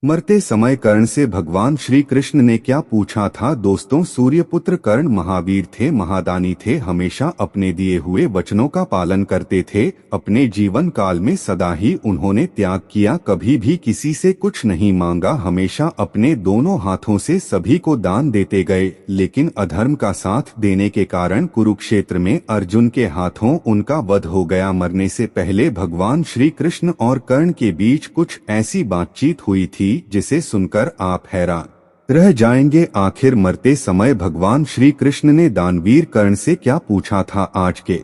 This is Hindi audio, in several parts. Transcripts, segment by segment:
मरते समय कर्ण से भगवान श्री कृष्ण ने क्या पूछा था? दोस्तों, सूर्यपुत्र कर्ण महावीर थे, महादानी थे, हमेशा अपने दिए हुए वचनों का पालन करते थे। अपने जीवन काल में सदा ही उन्होंने त्याग किया, कभी भी किसी से कुछ नहीं मांगा, हमेशा अपने दोनों हाथों से सभी को दान देते गए। लेकिन अधर्म का साथ देने के कारण कुरुक्षेत्र में अर्जुन के हाथों उनका वध हो गया। मरने से पहले भगवान श्री कृष्ण और कर्ण के बीच कुछ ऐसी बातचीत हुई थी जिसे सुनकर आप हैरान रह जाएंगे। आखिर मरते समय भगवान श्री कृष्ण ने दानवीर कर्ण से क्या पूछा था? आज के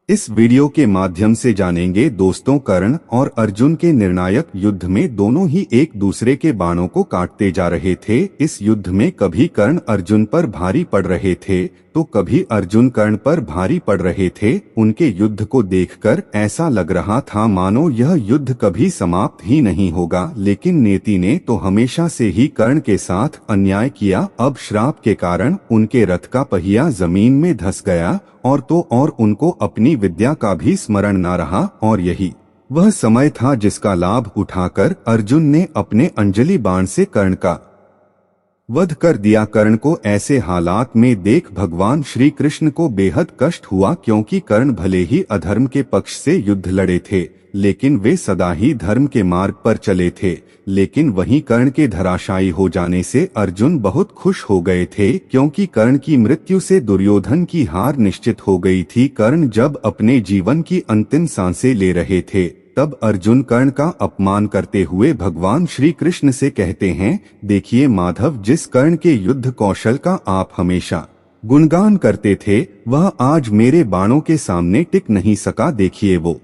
इस वीडियो के माध्यम से जानेंगे। दोस्तों, कर्ण और अर्जुन के निर्णायक युद्ध में दोनों ही एक दूसरे के बाणों को काटते जा रहे थे। इस युद्ध में कभी कर्ण अर्जुन पर भारी पड़ रहे थे तो कभी अर्जुन कर्ण पर भारी पड़ रहे थे। उनके युद्ध को देखकर ऐसा लग रहा था मानो यह युद्ध कभी समाप्त ही नहीं होगा। लेकिन नियति ने तो हमेशा से ही कर्ण के साथ अन्याय किया। अब श्राप के कारण उनके रथ का पहिया जमीन में धंस गया और उनको अपनी विद्या का भी स्मरण न रहा। और यही वह समय था जिसका लाभ उठाकर अर्जुन ने अपने अंजलि बाण से कर्ण का वध कर दिया। कर्ण को ऐसे हालात में देख भगवान श्री कृष्ण को बेहद कष्ट हुआ, क्योंकि कर्ण भले ही अधर्म के पक्ष से युद्ध लड़े थे लेकिन वे सदा ही धर्म के मार्ग पर चले थे। लेकिन वहीं कर्ण के धराशायी हो जाने से अर्जुन बहुत खुश हो गए थे, क्योंकि कर्ण की मृत्यु से दुर्योधन की हार निश्चित हो गई थी। कर्ण जब अपने जीवन की अंतिम सांसें ले रहे थे तब अर्जुन कर्ण का अपमान करते हुए भगवान श्री कृष्ण से कहते हैं, देखिए माधव, जिस कर्ण के युद्ध कौशल का आप हमेशा गुणगान करते थे वह आज मेरे बाणों के सामने टिक नहीं सका। देखिए वो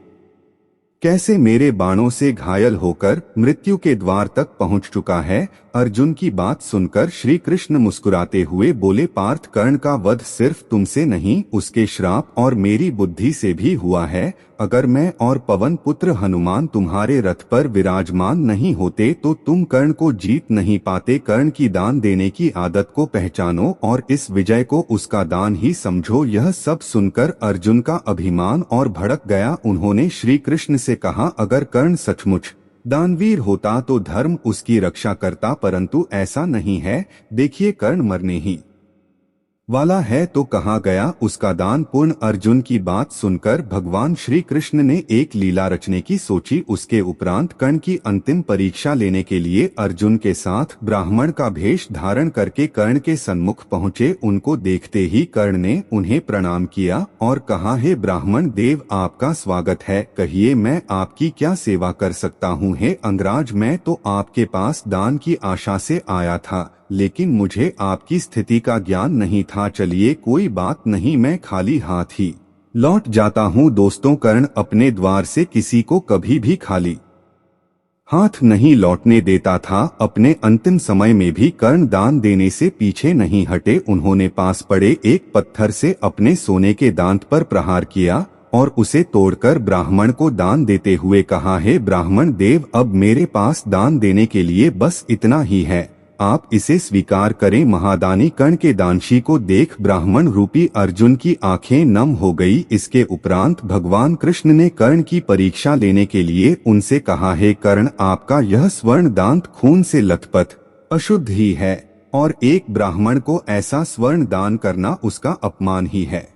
कैसे मेरे बाणों से घायल होकर मृत्यु के द्वार तक पहुंच चुका है। अर्जुन की बात सुनकर श्री कृष्ण मुस्कुराते हुए बोले, पार्थ, कर्ण का वध सिर्फ तुमसे नहीं उसके श्राप और मेरी बुद्धि से भी हुआ है। अगर मैं और पवन पुत्र हनुमान तुम्हारे रथ पर विराजमान नहीं होते तो तुम कर्ण को जीत नहीं पाते। कर्ण की दान देने की आदत को पहचानो और इस विजय को उसका दान ही समझो। यह सब सुनकर अर्जुन का अभिमान और भड़क गया। उन्होंने श्री कृष्ण से कहा, अगर कर्ण सचमुच दानवीर होता तो धर्म उसकी रक्षा करता, परंतु ऐसा नहीं है। देखिए, कर्ण मरने ही वाला है तो कहाँ गया उसका दान पुण्य। अर्जुन की बात सुनकर भगवान श्री कृष्ण ने एक लीला रचने की सोची। उसके उपरांत कर्ण की अंतिम परीक्षा लेने के लिए अर्जुन के साथ ब्राह्मण का भेष धारण करके कर्ण के सन्मुख पहुँचे। उनको देखते ही कर्ण ने उन्हें प्रणाम किया और कहा, हे ब्राह्मण देव, आपका स्वागत है, कहिए मैं आपकी क्या सेवा कर सकता हूँ? हे अंगराज, मैं तो आपके पास दान की आशा से आया था, लेकिन मुझे आपकी स्थिति का ज्ञान नहीं था। चलिए कोई बात नहीं, मैं खाली हाथ ही लौट जाता हूँ। दोस्तों, कर्ण अपने द्वार से किसी को कभी भी खाली हाथ नहीं लौटने देता था। अपने अंतिम समय में भी कर्ण दान देने से पीछे नहीं हटे। उन्होंने पास पड़े एक पत्थर से अपने सोने के दांत पर प्रहार किया और उसे तोड़कर ब्राह्मण को दान देते हुए कहा, हे ब्राह्मण देव, अब मेरे पास दान देने के लिए बस इतना ही है, आप इसे स्वीकार करें। महादानी कर्ण के दानशी को देख ब्राह्मण रूपी अर्जुन की आंखें नम हो गई। इसके उपरांत भगवान कृष्ण ने कर्ण की परीक्षा लेने के लिए उनसे कहा, हे कर्ण, आपका यह स्वर्ण दांत खून से लथपथ अशुद्ध ही है और एक ब्राह्मण को ऐसा स्वर्ण दान करना उसका अपमान ही है।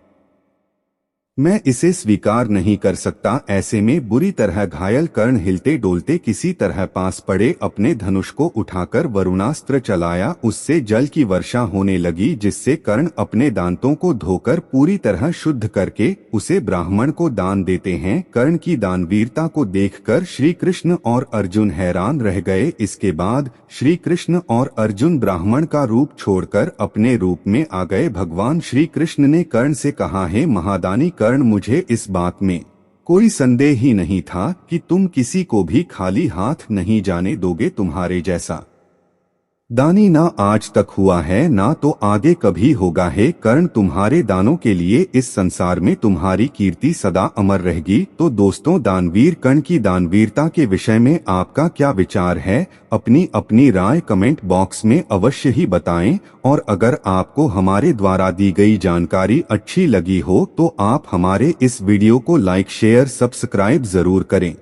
मैं इसे स्वीकार नहीं कर सकता। ऐसे में बुरी तरह घायल कर्ण हिलते डोलते किसी तरह पास पड़े अपने धनुष को उठाकर वरुणास्त्र चलाया। उससे जल की वर्षा होने लगी, जिससे कर्ण अपने दांतों को धोकर पूरी तरह शुद्ध करके उसे ब्राह्मण को दान देते हैं। कर्ण की दानवीरता को देखकर श्री कृष्ण और अर्जुन हैरान रह गए। इसके बाद श्री कृष्ण और अर्जुन ब्राह्मण का रूप छोड़कर अपने रूप में आ गए। भगवान श्री कृष्ण ने कर्ण से कहा, हे महादानी कर्ण, मुझे इस बात में कोई संदेह ही नहीं था कि तुम किसी को भी खाली हाथ नहीं जाने दोगे। तुम्हारे जैसा दानी ना आज तक हुआ है, ना तो आगे कभी होगा। हे कर्ण, तुम्हारे दानों के लिए इस संसार में तुम्हारी कीर्ति सदा अमर रहेगी। तो दोस्तों, दानवीर कर्ण की दानवीरता के विषय में आपका क्या विचार है? अपनी अपनी राय कमेंट बॉक्स में अवश्य ही बताएं। और अगर आपको हमारे द्वारा दी गई जानकारी अच्छी लगी हो तो आप हमारे इस वीडियो को लाइक, शेयर, सब्सक्राइब जरूर करें।